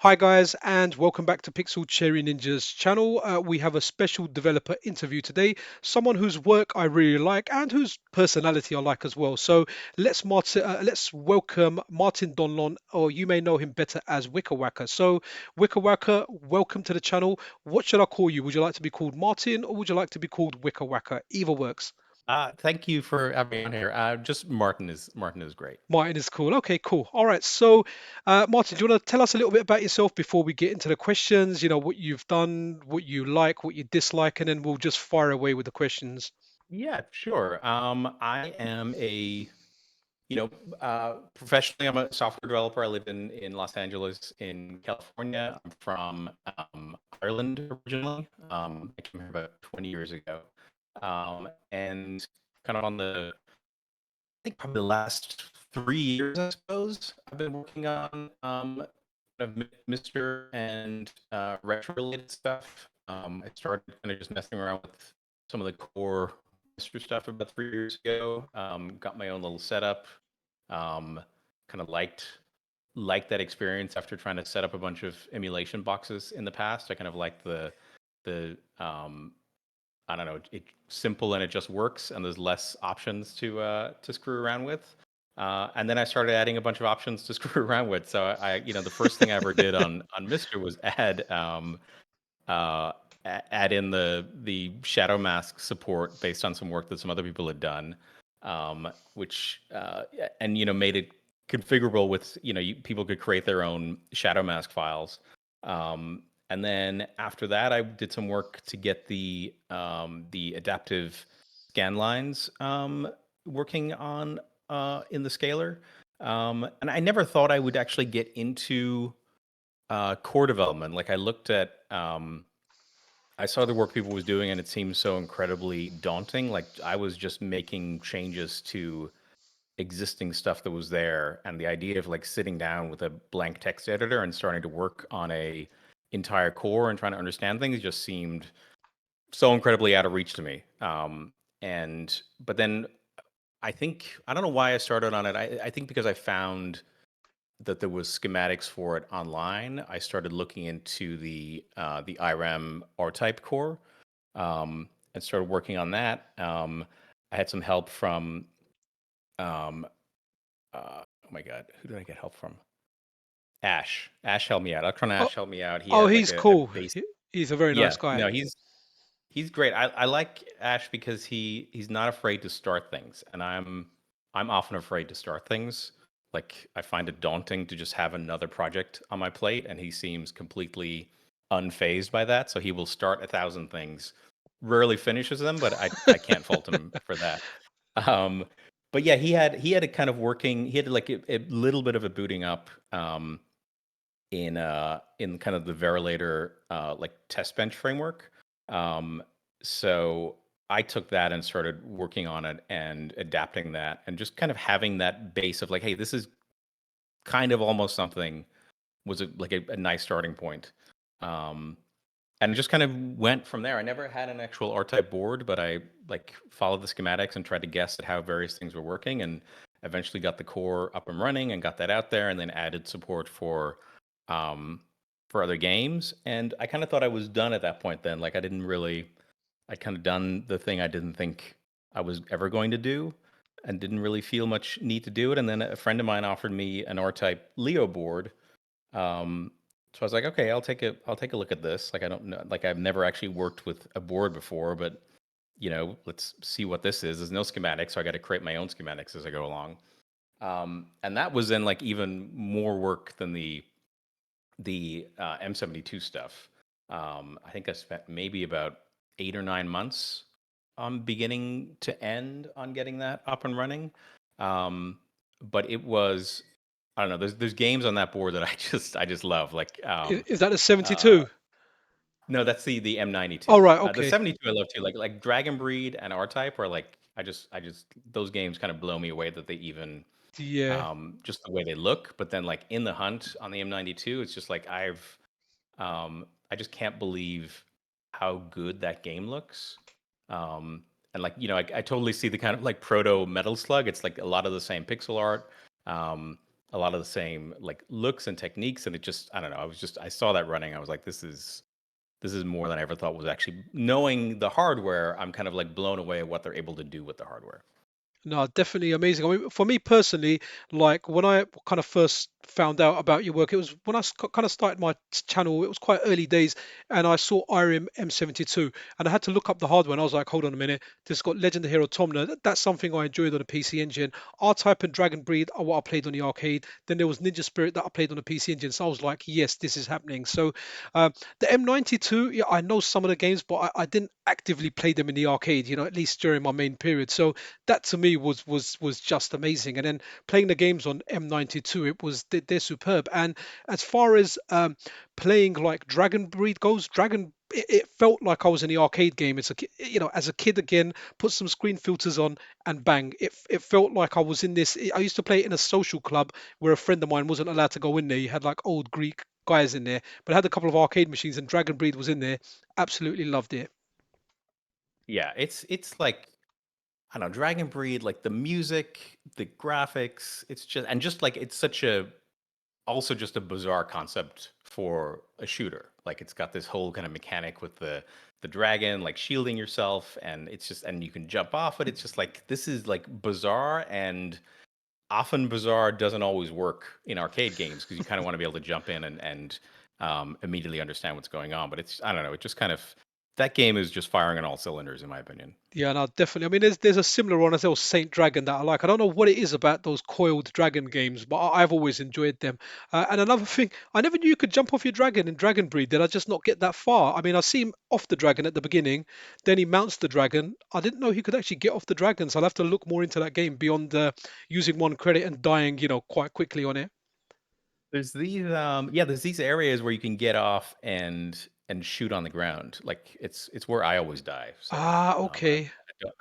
Hi guys, and welcome back to Pixel Cherry Ninja's channel. We have a special developer interview today, someone whose work I really like and whose personality I like as well. So let's welcome Martin Donlon, or you may know him better as Wickerwaka. So Wickerwaka, welcome to the channel. What should I call you? Would you like to be called Martin, or would you like to be called Wickerwaka? Either works. Thank you for having me on here. Just Martin is great. Martin is cool. Okay, cool. All right. So, Martin, do you want to tell us a little bit about yourself before we get into the questions? You know, what you've done, what you like, what you dislike, and then we'll just fire away with the questions. Yeah, sure. I am professionally, I'm a software developer. I live in Los Angeles, in California. I'm from Ireland originally. I came here about 20 years ago, and kind of I think probably the last 3 years, I suppose, I've been working on kind of MiSTer and retro related stuff. I started kind of just messing around with some of the core MiSTer stuff about 3 years ago. Got my own little setup. Kind of liked that experience after trying to set up a bunch of emulation boxes in the past. I kind of liked the I don't know, it's simple and it just works, and there's less options to screw around with. And then I started adding a bunch of options to screw around with. So the first thing I ever did on MiSTer was uh, add in the shadow mask support based on some work that some other people had done, which and made it configurable with people could create their own shadow mask files. And then after that, I did some work to get the adaptive scan lines working on in the scaler. And I never thought I would actually get into core development. Like I saw the work people was doing, and it seemed so incredibly daunting. Like I was just making changes to existing stuff that was there, and the idea of like sitting down with a blank text editor and starting to work on a entire core and trying to understand things just seemed so incredibly out of reach to me. And but then I don't know why I started on it. I think because I found that there was schematics for it online. I started looking into the Irem R-type core, and started working on that. I had some help from um, oh my god, who did I get help from? Ash. Ash helped me out. Electron Oh, Ash helped me out. He oh, has like he's a cool. base. He's a very Yeah, nice guy. no, he's great. I like Ash because he's not afraid to start things, and I'm often afraid to start things. Like I find it daunting to just have another project on my plate, and he seems completely unfazed by that. So he will start 1,000 things, rarely finishes them, but I can't fault him for that. Um, but yeah, he had a kind of working. He had like a little bit of a booting up. In kind of the Verilator like test bench framework. Um, so I took that and started working on it and adapting that and just kind of having that base of like, hey, this is kind of almost something was a nice starting point. Um, and it just kind of went from there. I never had an actual R-type board, but I like followed the schematics and tried to guess at how various things were working, and eventually got the core up and running and got that out there, and then added support um, for other games. And I kind of thought I was done at that point. Then, like I'd kind of done the thing I didn't think I was ever going to do, and didn't really feel much need to do it. And then a friend of mine offered me an R-type Leo board, so I was like, okay, I'll take a look at this. Like I don't know, like I've never actually worked with a board before, but let's see what this is. There's no schematics, so I got to create my own schematics as I go along. And that was then like even more work than the M72 stuff. I think I spent maybe about 8 or 9 months beginning to end on getting that up and running. Um, but it was I don't know. There's games on that board that I just love. Like Is that a uh, 72? no, that's the All M92. right. The Okay. 72 I love too. Like Dragon Breed and R Type are like I just those games kind of blow me away that they even Yeah. just the way they look. But then like in the hunt on the M92, it's just like I just can't believe how good that game looks. And like I totally see the kind of like proto Metal Slug. It's like a lot of the same pixel art. a lot of the same like looks and techniques, and it just I don't know. I saw that running. I was like, this is more than I ever thought was actually knowing the hardware. I'm kind of like blown away at what they're able to do with the hardware. No, definitely amazing. I mean, for me personally, like when I kind of first found out about your work, it was when I kind of started my channel. It was quite early days, and I saw Irem M72, and I had to look up the hardware. And I was like, hold on a minute, this has got Legend of Hero Tomna. That's something I enjoyed on a PC engine. R-Type and Dragon Breed are what I played on the arcade. Then there was Ninja Spirit that I played on a PC engine. So I was like, yes, this is happening. So the M92, yeah, I know some of the games, but I didn't actively play them in the arcade. At least during my main period. So that to me was just amazing. And then playing the games on M92, they're superb. And as far as playing like Dragon Breed goes, it felt like I was in the arcade game. As a kid again, put some screen filters on and bang, it felt like I was in this. I used to play it in a social club where a friend of mine wasn't allowed to go in there. You had like old Greek guys in there, but it had a couple of arcade machines and Dragon Breed was in there. Absolutely loved it. Yeah, it's like I don't know, Dragon Breed, like the music, the graphics, it's just and just like it's such a also just a bizarre concept for a shooter. Like it's got this whole kind of mechanic with the dragon like shielding yourself and it's just and you can jump off it. It's just like this is like bizarre and often bizarre doesn't always work in arcade games because you kind of want to be able to jump in and immediately understand what's going on. But it's I don't know, it just kind of that game is just firing on all cylinders in my opinion. Yeah, no, definitely. I mean, there's a similar one as well, Saint Dragon that I like. I don't know what it is about those coiled dragon games, but I've always enjoyed them. And another thing, I never knew you could jump off your dragon in Dragon Breed. Did I just not get that far? I mean, I see him off the dragon at the beginning, then he mounts the dragon. I didn't know he could actually get off the dragon, so I'll have to look more into that game beyond using one credit and dying, quite quickly on it. There's these yeah, there's these areas where you can get off and shoot on the ground. Like it's where I always die. So Ah, I, okay.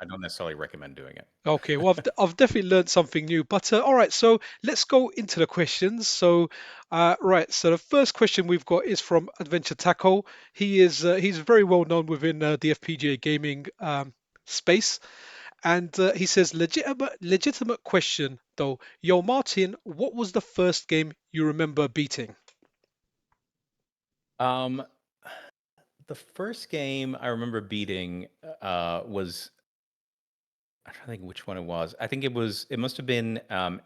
I don't necessarily recommend doing it. Okay, well, I've definitely learned something new. But all right, so let's go into the questions. So, right, so the first question we've got is from Adventure Taco. He's very well known within the FPGA gaming space, and he says legitimate question though. Yo, Martin, what was the first game you remember beating? Um, the first game I remember beating was I'm trying to think which one it was. I think it must have been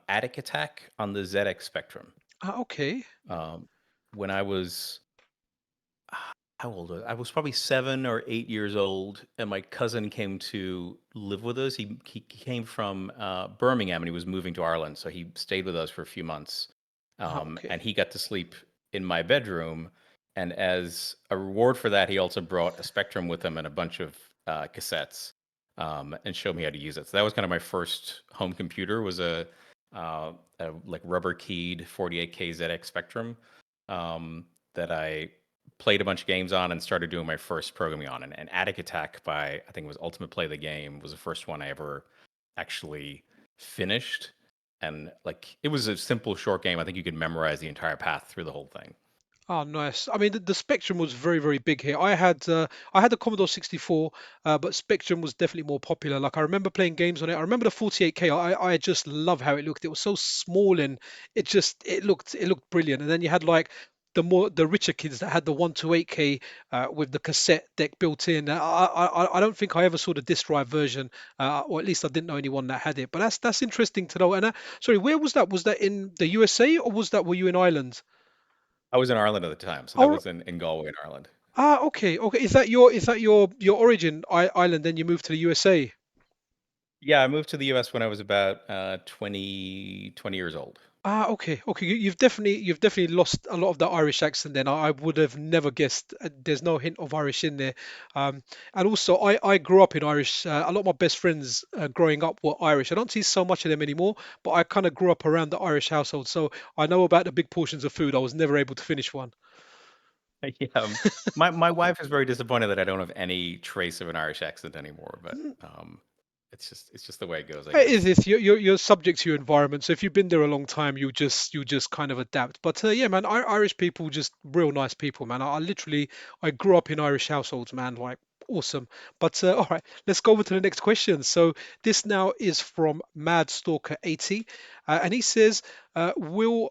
Attic Attack on the ZX Spectrum. Ah, okay. Um, when I was how old was I? I was probably 7 or 8 years old, and my cousin came to live with us. He came from Birmingham, and he was moving to Ireland, so he stayed with us for a few months. Ah, okay. And he got to sleep in my bedroom. And as a reward for that, he also brought a Spectrum with him and a bunch of cassettes, and showed me how to use it. So that was kind of my first home computer. Was a like rubber keyed 48K ZX Spectrum that I played a bunch of games on and started doing my first programming on. And Attic Attack by I think it was Ultimate Play the Game was the first one I ever actually finished. And like it was a simple short game. I think you could memorize the entire path through the whole thing. Oh, nice. I mean, the Spectrum was very, very big here. I had the Commodore 64, but Spectrum was definitely more popular. Like I remember playing games on it. I remember the 48K. I just love how it looked. It was so small and it looked brilliant. And then you had like the richer kids that had the 128K with the cassette deck built in. I don't think I ever saw the disk drive version, or at least I didn't know anyone that had it. But that's interesting to know. And sorry, where was that? Was that in the USA or were you in Ireland? I was in Ireland at the time, so that Oh, was in Galway in Ireland. okay, okay. Is that your origin island? Then you moved to the USA. Yeah, I moved to the US when I was about 20 years old. Okay, okay. You've definitely lost a lot of the Irish accent. Then I would have never guessed. There's no hint of Irish in there. Um, and also, I grew up in Irish. A lot of my best friends growing up were Irish. I don't see so much of them anymore, but I kind of grew up around the Irish household, so I know about the big portions of food. I was never able to finish one. Yeah, my wife is very disappointed that I don't have any trace of an Irish accent anymore, but it's just the way it goes, I It is guess. this you're subject to your environment. So if you've been there a long time, you just kind of adapt. But yeah, man, Irish people just real nice people, man. I literally I grew up in Irish households, man. Like Awesome. But all right, let's go over to the next question. So this now is from Mad Stalker 80, and he says, will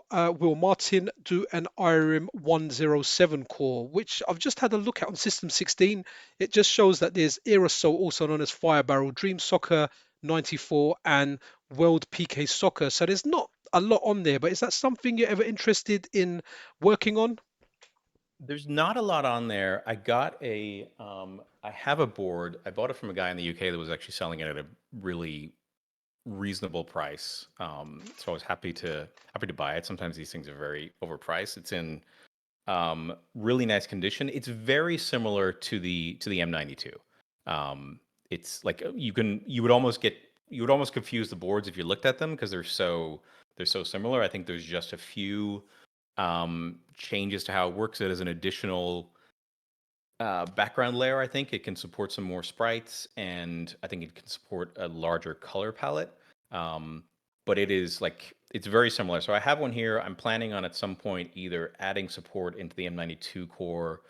Martin do an Irem 107 core? Which I've just had a look at on System 16. It just shows that there's Aerosol, also known as Fire Barrel, Dream Soccer 94, and World PK Soccer. So there's not a lot on there. But is that something you're ever interested in working on? There's not a lot on there. I have a board. I bought it from a guy in the UK that was actually selling it at a really reasonable price. So I was happy to buy it. Sometimes these things are very overpriced. It's in really nice condition. It's very similar to the M92. It's like you would almost confuse the boards if you looked at them because they're so similar. I think there's just a few changes to how it works. It is an additional background layer. I think it can support some more sprites, and I think it can support a larger color palette. Um, but it's very similar. So I have one here. I'm planning on at some point either adding support into the M92 core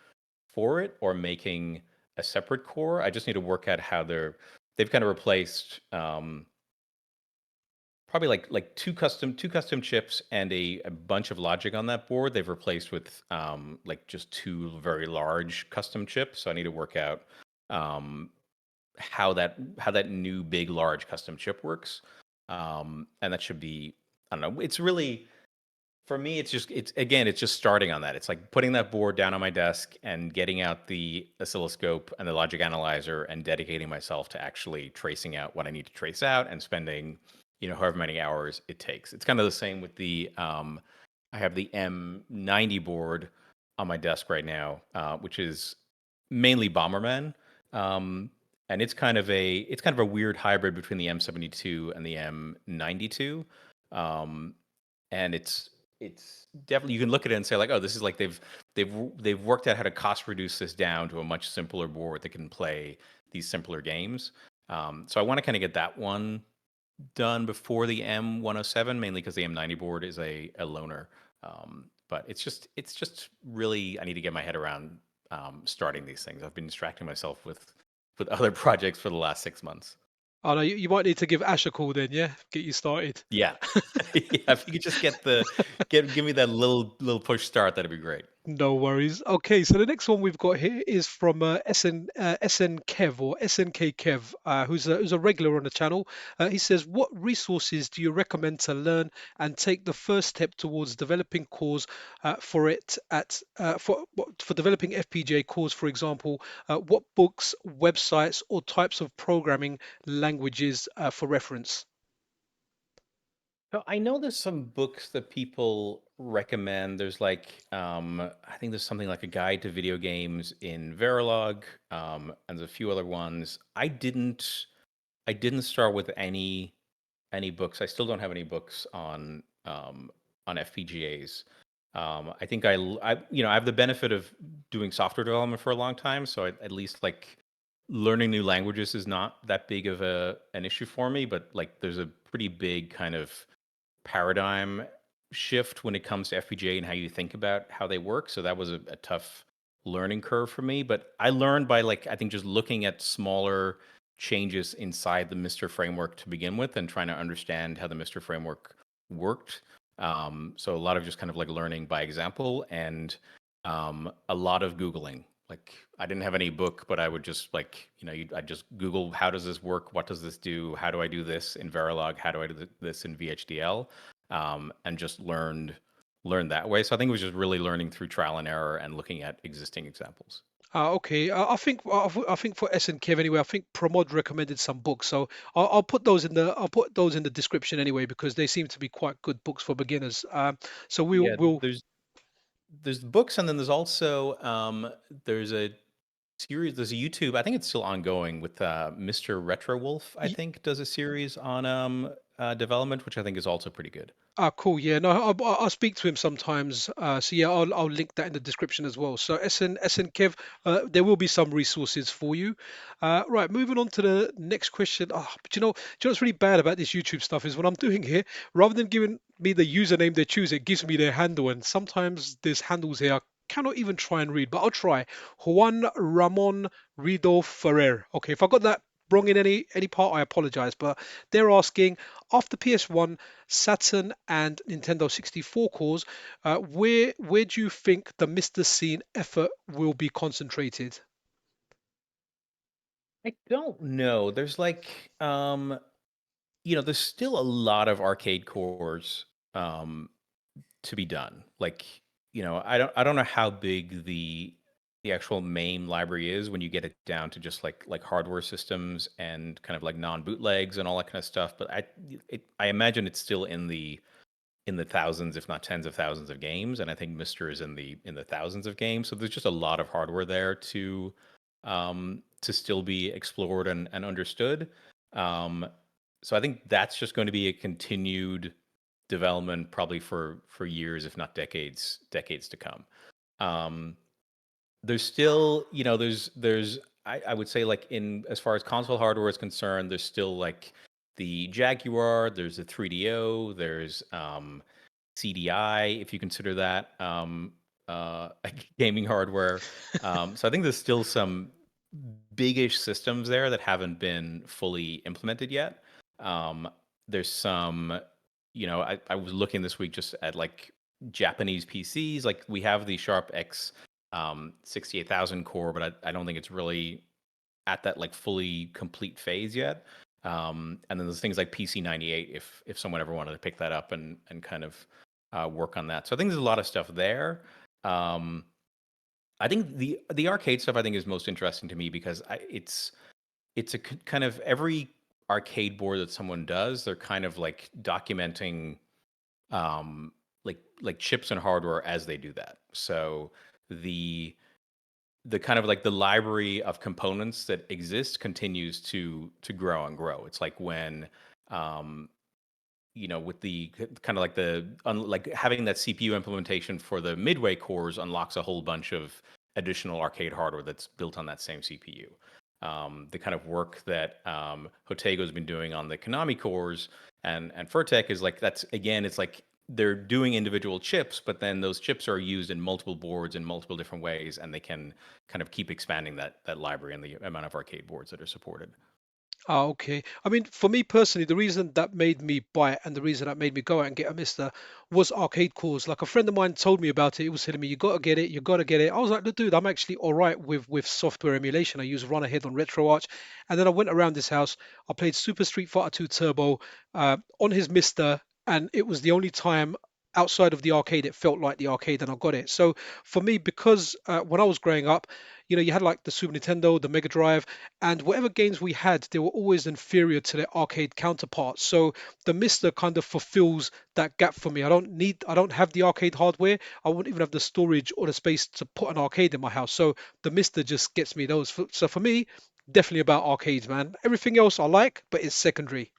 for it or making a separate core. I just need to work out how they've kind of replaced probably like two custom chips and a bunch of logic on that board. They've replaced with like just two very large custom chips. So I need to work out um, how that new big large custom chip works. And that should be, I don't know. It's really for me. It's just starting on that. It's like putting that board down on my desk and getting out the oscilloscope and the logic analyzer and dedicating myself to actually tracing out what I need to trace out and spending, however many hours it takes. It's kind of the same with I have the M90 board on my desk right now, which is mainly Bomberman. Um, and it's kind of a weird hybrid between the M72 and the M92. Um, and it's definitely, you can look at it and say like, oh, this is like they've worked out how to cost reduce this down to a much simpler board that can play these simpler games. So I want to kind of get that one done before the M107, mainly because the M90 board is a loner. But it's just really, I need to get my head around starting these things. I've been distracting myself with other projects for the last 6 months. Oh no, you might need to give Ash a call then, yeah? Get you started. Yeah, yeah. If you could just give me that little push start, that'd be great. No worries. Okay, so the next one we've got here is from SN Kev or SNK Kev, who's a regular on the channel. He says, "What resources do you recommend to learn and take the first step towards developing cores for it at for developing FPGA cores, for example? What books, websites, or types of programming languages for reference?" So I know there's some books that people recommend. There's like I think there's something like a guide to video games in Verilog, and there's a few other ones. I didn't start with any books. I still don't have any books on FPGAs. I think I have the benefit of doing software development for a long time, so at least like learning new languages is not that big of an issue for me. But like there's a pretty big kind of paradigm shift when it comes to FPGA and how you think about how they work. So that was a tough learning curve for me. But I learned by like I think just looking at smaller changes inside the MiSTer framework to begin with and trying to understand how the MiSTer framework worked. So a lot of just kind of like learning by example and a lot of Googling. Like I didn't have any book, but I would just like, I just Google, how does this work? What does this do? How do I do this in Verilog? How do I do this in VHDL? And just learned that way. So I think it was just really learning through trial and error and looking at existing examples. Okay, I think for S and Kev anyway, I think Pramod recommended some books, so I'll put those in the description anyway because they seem to be quite good books for beginners. So Yeah, we'll there's books, and then there's also there's a there's a YouTube. I think it's still ongoing with Mr. Retro Wolf. I think does a series on development, which I think is also pretty good. Cool. Yeah, no, I'll speak to him sometimes. So yeah, I'll link that in the description as well. So SN Kev, there will be some resources for you. Right, moving on to the next question. But what's really bad about this YouTube stuff is when I'm doing here, rather than giving me the username they choose, it gives me their handle, and sometimes there's handles here. cannot even try and read, but I'll try. Juan Ramon Rido Ferrer. Okay, if I got that wrong in any part, I apologize. But they're asking, after PS1, Saturn, and Nintendo 64 cores, where do you think the Mr. Scene effort will be concentrated? I don't know. There's like, there's still a lot of arcade cores um, to be done. Like, I don't know how big the actual MAME library is when you get it down to just like hardware systems and kind of like non-bootlegs and all that kind of stuff. But I imagine it's still in the thousands, if not tens of thousands of games, and I think MiSTer is in the thousands of games. So there's just a lot of hardware there to still be explored and understood. Um, so I think that's just going to be a continued development, probably for years, if not decades to come. Um, there's still, I would say, like, in as far as console hardware is concerned, there's still like the Jaguar, there's the 3DO, there's CDI, if you consider that gaming hardware. So I think there's still some biggish systems there that haven't been fully implemented yet. Um, there's some, I was looking this week just at like Japanese PCs. Like we have the Sharp X 68,000 core, but I don't think it's really at that like fully complete phase yet. And then there's things like PC98 if someone ever wanted to pick that up and kind of work on that. So I think there's a lot of stuff there. Um, I think the arcade stuff I think is most interesting to me because it's a kind of every arcade board that someone does, they're kind of like documenting like chips and hardware as they do that. So the the kind of like the library of components that exists continues to grow and grow. It's like when um with the kind of like like having that CPU implementation for the midway cores unlocks a whole bunch of additional arcade hardware that's built on that same CPU. The kind of work that Hotego's been doing on the Konami cores and Furtek is like that's again, it's like they're doing individual chips, but then those chips are used in multiple boards in multiple different ways, and they can kind of keep expanding that library and the amount of arcade boards that are supported. Ah, okay. I mean, for me personally, the reason that made me buy it and the reason that made me go out and get a Mister was arcade cores. Like a friend of mine told me about it. He was telling me, "You got to get it. You got to get it." I was like, "Look, dude, I'm actually all right with software emulation. I use Run Ahead on RetroArch." And then I went around this house. I played Super Street Fighter 2 Turbo on his Mister, and it was the only time outside of the arcade it felt like the arcade, and I got it. So for me, because when I was growing up, you had like the Super Nintendo, the Mega Drive, and whatever games we had, they were always inferior to their arcade counterparts. So the Mister kind of fulfills that gap for me. I don't have the arcade hardware. I wouldn't even have the storage or the space to put an arcade in my house. So the Mister just gets me those. So for me, definitely about arcades, man. Everything else I like, but it's secondary.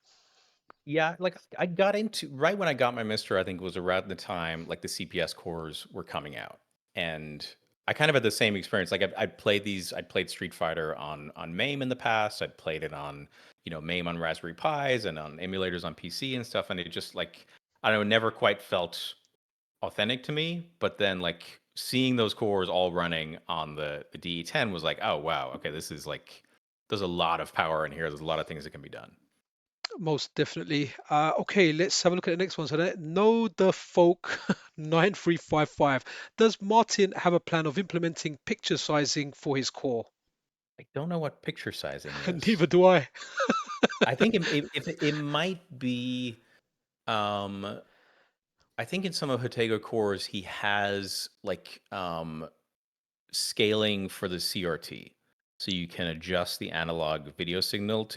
Yeah, like I got into right when I got my MiSTer, I think it was around the time like the CPS cores were coming out. And I kind of had the same experience. Like I'd played Street Fighter on MAME in the past. I'd played it on, MAME on Raspberry Pis and on emulators on PC and stuff. And it just like I don't know, it never quite felt authentic to me. But then like seeing those cores all running on the DE10 was like, oh wow, okay, this is like there's a lot of power in here. There's a lot of things that can be done. Most definitely. Okay, let's have a look at the next one. So, know the folk 9355. Does Martin have a plan of implementing picture sizing for his core? I don't know what picture sizing is. Neither do I. I think it might be. Um, I think in some of Hotego cores he has like scaling for the CRT, so you can adjust the analog video signal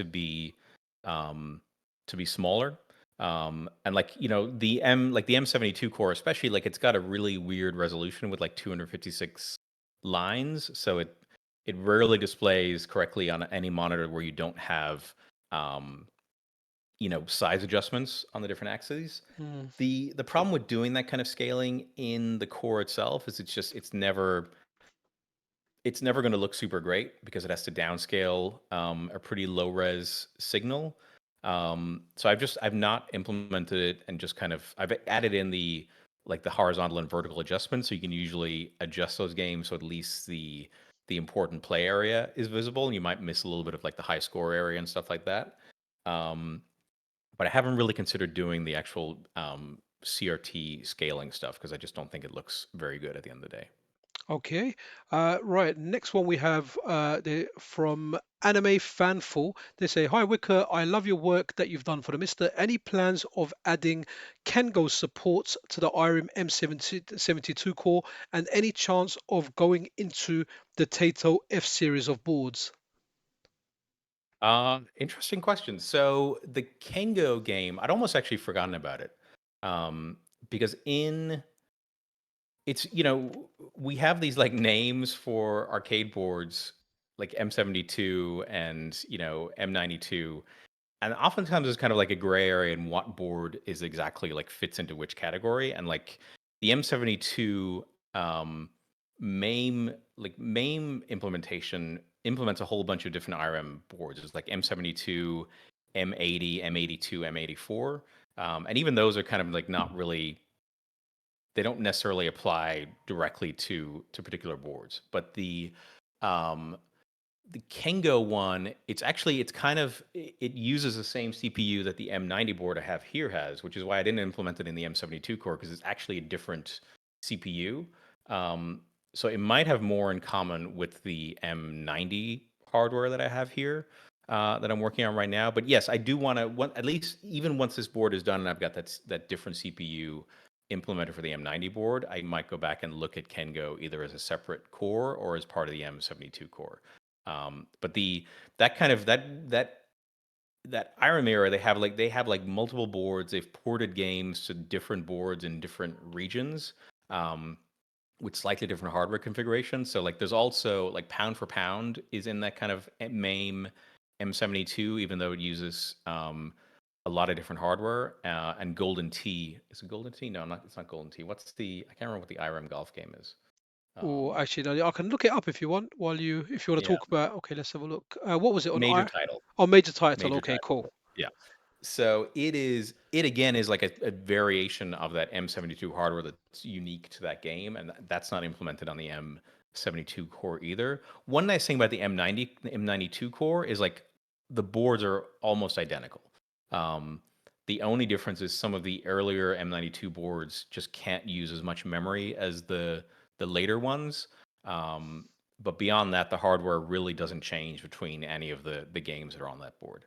um, to be smaller. And like the M72 core, especially like it's got a really weird resolution with like 256 lines, so it rarely displays correctly on any monitor where you don't have um, size adjustments on the different axes. Hmm. The problem with doing that kind of scaling in the core itself is it's never going to look super great because it has to downscale a pretty low res signal. So I've not implemented it and just kind of I've added in like the horizontal and vertical adjustments, so you can usually adjust those games so at least the important play area is visible, and you might miss a little bit of like the high score area and stuff like that. Um, but I haven't really considered doing the actual CRT scaling stuff because I just don't think it looks very good at the end of the day. Okay. Right. Next one we have from Anime Fanful. They say, "Hi Wicker, I love your work that you've done for the MiSTer. Any plans of adding Kengo supports to the Irem M72 core, and any chance of going into the Taito F series of boards?" Interesting question. So the Kengo game, I'd almost actually forgotten about it, um, because in it's we have these like names for arcade boards like M72 and M92, and oftentimes there's kind of like a gray area in what board is exactly like fits into which category. And like the M72 MAME implementation implements a whole bunch of different IRM boards. It's like M72, M80, M82, M84. And even those are kind of like not really, they don't necessarily apply directly to particular boards. But um, the Kengo one, it's kind of it uses the same CPU that the M90 board I have here has, which is why I didn't implement it in the M72 core because it's actually a different CPU. Um, so it might have more in common with the M90 hardware that I have here that I'm working on right now. But yes, I do want to at least even once this board is done and I've got that different CPU implemented for the M90 board, I might go back and look at Kengo either as a separate core or as part of the M72 core. But the that kind of that Irem era, they have like multiple boards. They've ported games to different boards in different regions, um, with slightly different hardware configurations. So like there's also like pound for pound is in that kind of MAME M72, even though it uses a lot of different hardware. And Golden Tee, is it Golden Tee? No, not it's not Golden Tee. What's the I can't remember what the Irem golf game is. Or Um, actually, no, I can look it up if you want. If you want to yeah, talk about. Okay, let's have a look. What was it on major I? title. Oh, major title. Major Okay, cool. title. Yeah. So it again is like a variation of that M72 hardware that's unique to that game, and that's not implemented on the M72 core either. One nice thing about the M90, the M92 core is like the boards are almost identical. Um, the only difference is some of the earlier M92 boards just can't use as much memory as the later ones. Um, but beyond that, the hardware really doesn't change between any of the games that are on that board.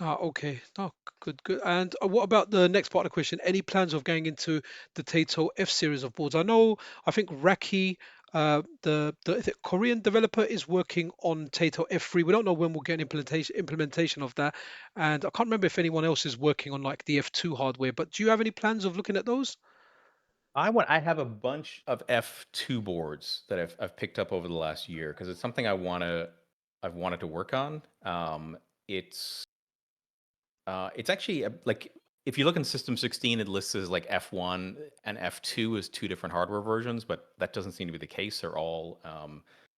Ah, okay. Oh, good, good. And what about the next part of the question? Any plans of going into the Taito F series of boards? I think Raki, is it Korean developer, is working on Taito F3. We don't know when we'll get an implementation of that, and I can't remember if anyone else is working on like the F2 hardware. But do you have any plans of looking at those? I have a bunch of F2 boards that I've picked up over the last year because it's something I've wanted to work on. It's it's actually like if you look in System 16, it lists as like F1 and F2 as two different hardware versions, but that doesn't seem to be the case. They're all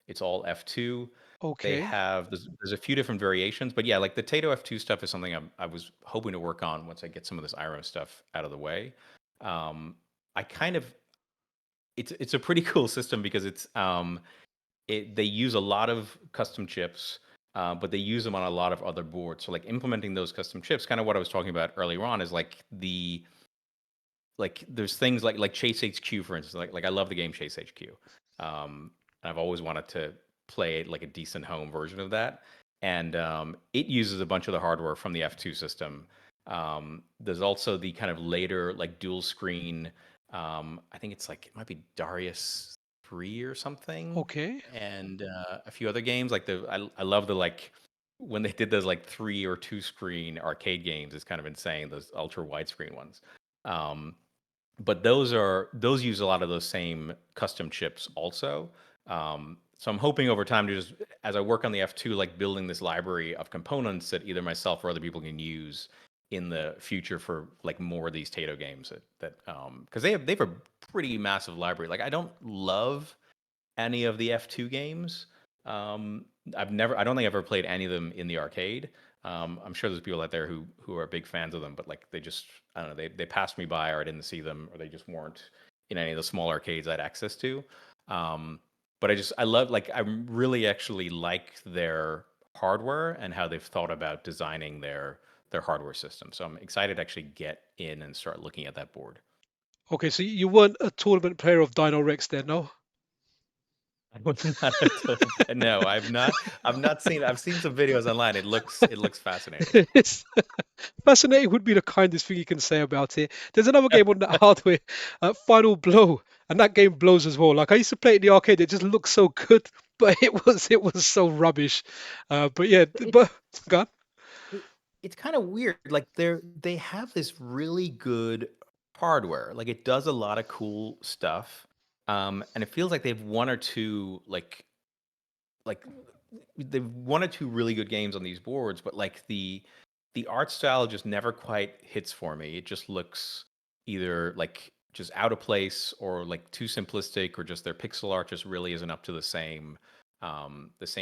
it's all F2. They Okay. have there's a few different variations, but yeah, like the Tato F2 stuff is something I was hoping to work on once I get some of this IRO stuff out of the way. I kind of it's a pretty cool system because they use a lot of custom chips, but they use them on a lot of other boards. So like implementing those custom chips, kind of what I was talking about earlier on, is like there's things like Chase HQ, for instance. Like I love the game Chase HQ. And I've always wanted to play like a decent home version of that. And it uses a bunch of the hardware from the F2 system. There's also the kind of later like dual screen. I think it's like it might be Darius 3 or something, Okay. and a few other games. Like I love the like when they did those like 3 or 2 screen arcade games. It's kind of insane. Those ultra widescreen ones. Um, but those use a lot of those same custom chips also. So I'm hoping over time to just as I work on the F2, like building this library of components that either myself or other people can use in the future for like more of these Tato games that because they have a pretty massive library. Like I don't love any of the F2 games. Um, I don't think I've ever played any of them in the arcade. I'm sure there's people out there who are big fans of them, but like they just, I don't know, they passed me by or I didn't see them or they just weren't in any of the small arcades I had access to. Um, but I love like I really actually like their hardware and how they've thought about designing their hardware system. So I'm excited to actually get in and start looking at that board. Okay, so you weren't a tournament player of Dino Rex then, no? I was not a total fan. No, I've not. I've not seen. I've seen some videos online. It looks fascinating. It's fascinating would be the kindest thing you can say about it. There's another game on that hardware, Final Blow, and that game blows as well. Like I used to play it in the arcade, it just looked so good, but it was so rubbish. But yeah, It, but God, it it's kind of weird. Like they have this really good hardware. Like it does a lot of cool stuff. And it feels like they've one or two like they've one or two really good games on these boards, but like the art style just never quite hits for me. It just looks either like just out of place or like too simplistic, or just their pixel art just really isn't up to the same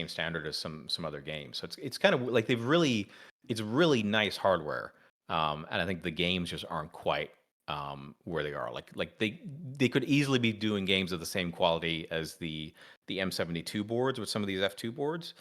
standard as some other games. So it's kind of like it's really nice hardware. And I think the games just aren't quite where they are. Like they could easily be doing games of the same quality as the M72 boards with some of these F2 boards.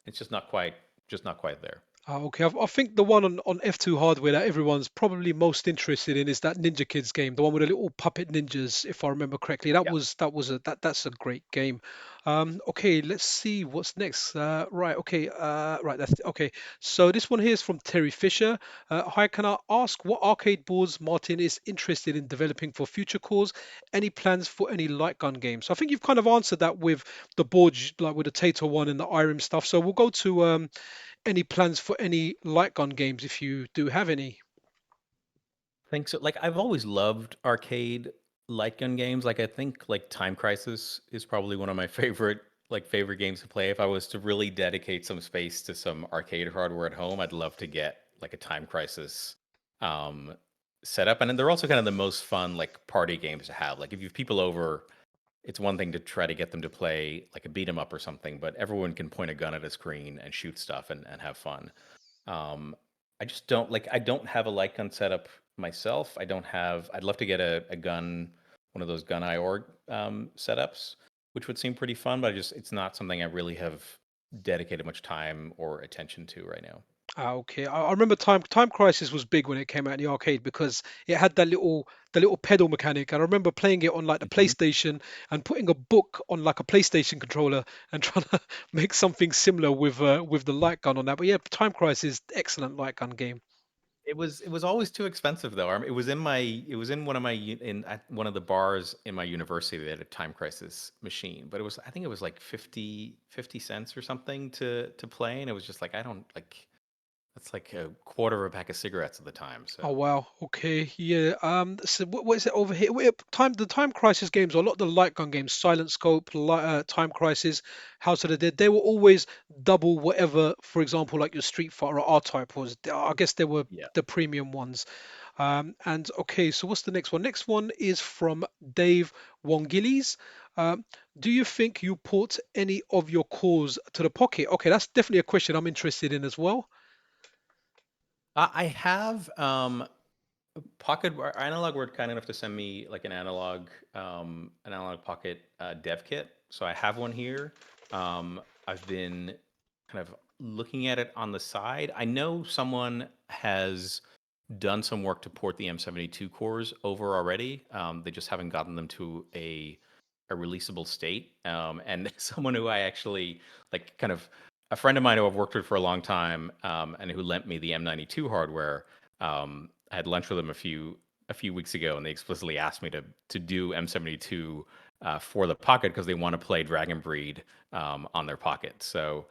It's just not quite there. Okay, I think the one on F2 hardware that everyone's probably most interested in is that Ninja Kids game, the one with the little puppet ninjas, if I remember correctly. That's a great game. Okay, let's see what's next. Right, okay, right, that's okay. So this one here is from Terry Fisher. Hi, can I ask what arcade boards Martin is interested in developing for future cores? Any plans for any light gun games? So I think you've kind of answered that with the boards, like with the Tato one and the Irem stuff. So we'll go to any plans for any light gun games if you do have any? Think so. Like I've always loved arcade light gun games. Like I think like Time Crisis is probably one of my favorite games to play. If I was to really dedicate some space to some arcade hardware at home, I'd love to get like a Time Crisis um setup. And then they're also kind of the most fun like party games to have. Like if you have people over, it's one thing to try to get them to play like a beat 'em up or something, but everyone can point a gun at a screen and shoot stuff and have fun. Um, I just don't like. I don't have a light gun setup myself. I don't have. I'd love to get a gun, one of those gun IOR setups, which would seem pretty fun. But it's not something I really have dedicated much time or attention to right now. Okay, I remember Time Crisis was big when it came out in the arcade because it had the little pedal mechanic. And I remember playing it on like the Mhm. PlayStation and putting a book on like a PlayStation controller and trying to make something similar with the light gun on that. But yeah, Time Crisis, excellent light gun game. It was always too expensive though. It was in one of my in at one of the bars in my university that had a Time Crisis machine, but I think it was like 50 cents or something to play, and it was just like I don't like that's like a quarter of a pack of cigarettes at the time. Oh So wow. Okay. Yeah. So what is it over here? The Time Crisis games, or a lot of the light gun games, Silent Scope, Time Crisis, House of the Dead, they were always double whatever. For example, like your Street Fighter or R-Type was. I guess they were yeah. the premium ones. And okay, so what's the next one? Next one is from Dave Wongillies. Um, do you think you port any of your cores to the Pocket? Okay, that's definitely a question I'm interested in as well. I have Pocket Analog were kind enough to send me like an analog Pocket dev kit. So I have one here. I've been kind of looking at it on the side. I know someone has done some work to port the M72 cores over already. They just haven't gotten them to a releasable state. And someone who I actually like, kind of a friend of mine who I've worked with for a long time, and who lent me the M92 hardware. I had lunch with them a few weeks ago, and they explicitly asked me to do M72 for the Pocket because they want to play Dragon Breed on their Pocket. So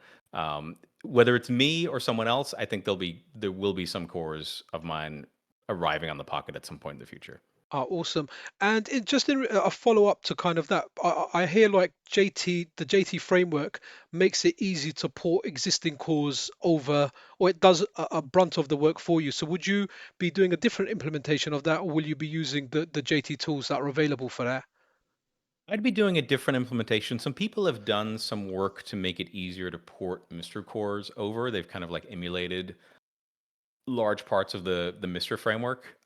whether it's me or someone else, I think there will be some cores of mine arriving on the Pocket at some point in the future. Awesome. And just in a follow up to kind of that, I hear like the JT framework makes it easy to port existing cores over, or it does a brunt of the work for you. So would you be doing a different implementation of that, or will you be using the JT tools that are available for that? I'd be doing a different implementation. Some people have done some work to make it easier to port MiSTer cores over. They've kind of like emulated large parts of the MiSTer framework.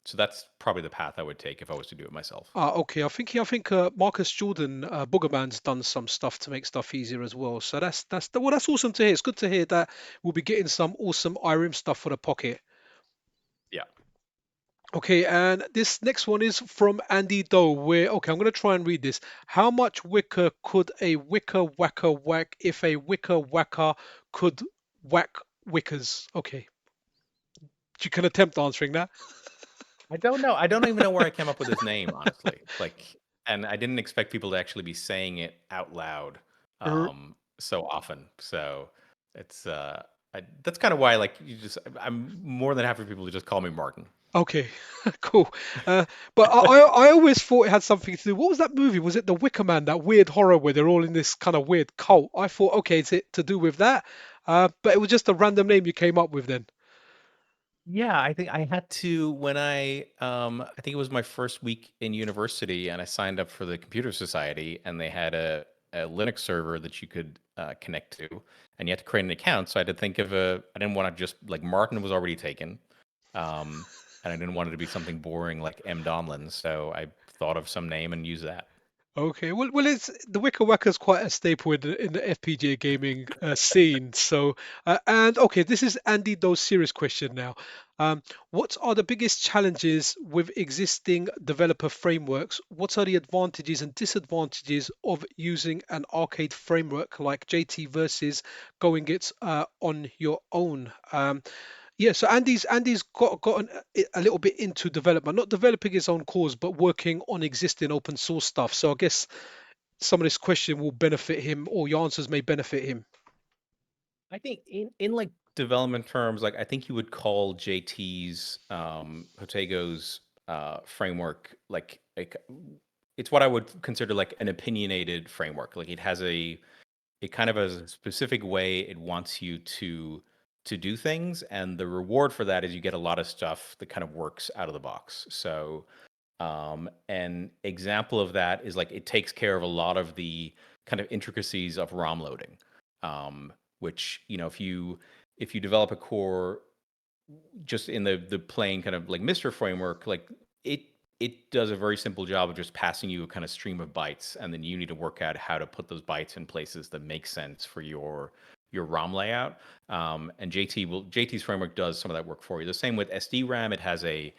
So that's probably the path I would take if I was to do it myself. Okay. I think Marcus Jordan, Boogerman's done some stuff to make stuff easier as well. So that's awesome to hear. It's good to hear that we'll be getting some awesome IRIM stuff for the Pocket. Yeah. Okay, and this next one is from Andy Doe. Where okay, I'm going to try and read this. How much wicker could a wicker whacker whack if a wicker whacker could whack wickers? Okay, you can attempt answering that. I don't know. I don't even know where I came up with his name, honestly. Like, and I didn't expect people to actually be saying it out loud R- so often. So it's that's kind of why like I'm more than happy for people to just call me Martin. Okay, cool. But I always thought it had something to do. What was that movie? Was it The Wicker Man? That weird horror where they're all in this kind of weird cult. I thought, okay, is it to do with that? But it was just a random name you came up with then. Yeah, I think I had to when I think it was my first week in university and I signed up for the computer society and they had a Linux server that you could connect to and you had to create an account. So I had to think of I didn't want to just like Martin was already taken. Um and I didn't want it to be something boring like M Donlon. So I thought of some name and used that. Okay, well, it's the Wickerwaka is quite a staple in the FPGA gaming scene. So, and okay, this is Andy Doe's serious question now. What are the biggest challenges with existing developer frameworks? What are the advantages and disadvantages of using an arcade framework like JT versus going it on your own? Yeah, so Andy's gotten a little bit into development, not developing his own cause, but working on existing open source stuff. So I guess some of this question will benefit him, or your answers may benefit him. I think in like development terms, like I think you would call JT's Hotego's framework like it's what I would consider like an opinionated framework. Like it kind of has a specific way it wants you to do things, and the reward for that is you get a lot of stuff that kind of works out of the box. So an example of that is like it takes care of a lot of the kind of intricacies of ROM loading, which if you develop a core just in the plain kind of like MiSTer framework, like it it does a very simple job of just passing you a kind of stream of bytes, and then you need to work out how to put those bytes in places that make sense for your ROM layout. And JT's framework does some of that work for you. The same with SDRAM. It has a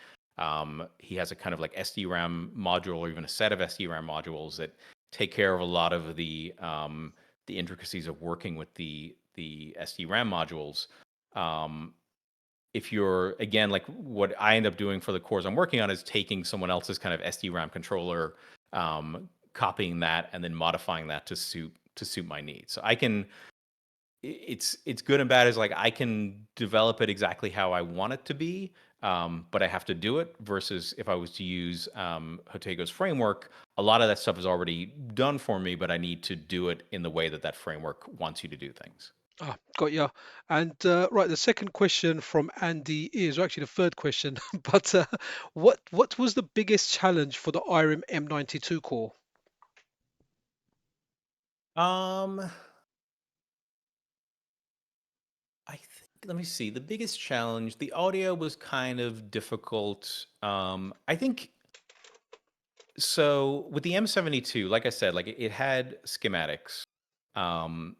he has a kind of like SDRAM module or even a set of SDRAM modules that take care of a lot of the intricacies of working with the SDRAM modules. Um, if you're again like what I end up doing for the cores I'm working on is taking someone else's kind of SD-RAM controller, copying that and then modifying that to suit my needs. So I can it's good and bad is like I can develop it exactly how I want it to be, but I have to do it. Versus if I was to use Hotego's framework, a lot of that stuff is already done for me, but I need to do it in the way that that framework wants you to do things. Got ya. And right, the second question from Andy is or actually the third question, but what was the biggest challenge for the Irem M92 core? Um, I think let me see. The biggest challenge, the audio was kind of difficult. I think so with the M72, like I said, like it had schematics. Um,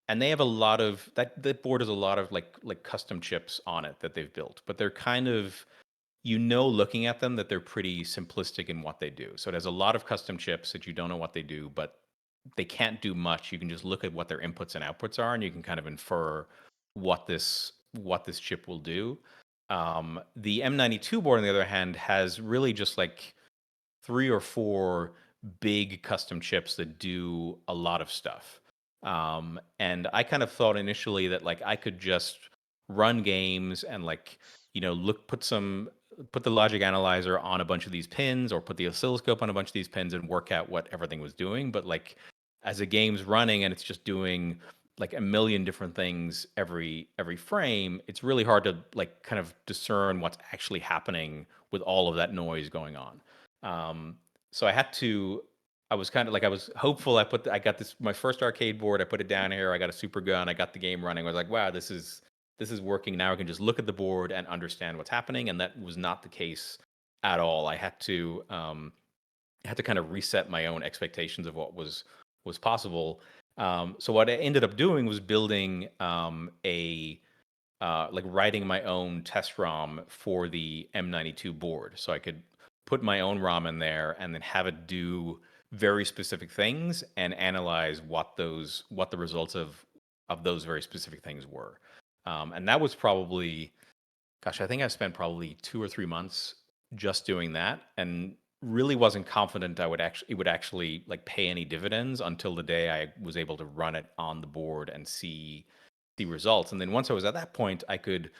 and they have a lot of that board has a lot of like custom chips on it that they've built, but they're kind of looking at them that they're pretty simplistic in what they do. So it has a lot of custom chips that you don't know what they do, but they can't do much. You can just look at what their inputs and outputs are, and you can kind of infer what this chip will do. The M92 board, on the other hand, has really just like three or four big custom chips that do a lot of stuff. And I kind of thought initially that like I could just run games and like put the logic analyzer on a bunch of these pins or put the oscilloscope on a bunch of these pins and work out what everything was doing. But like as a game's running and it's just doing like a million different things every frame, it's really hard to like kind of discern what's actually happening with all of that noise going on. Um, so I was kind of like I was hopeful. I got this my first arcade board. I put it down here. I got a super gun. I got the game running. I was like, wow, this is working. Now I can just look at the board and understand what's happening. And that was not the case at all. I had to kind of reset my own expectations of what was possible. So what I ended up doing was building a like writing my own test ROM for the M92 board, so I could put my own ROM in there and then have it do very specific things and analyze what the results of those very specific things were. And that was probably, gosh, I think I spent probably 2 or 3 months just doing that, and really wasn't confident it would actually like pay any dividends until the day I was able to run it on the board and see results. And then once I was at that point, I could,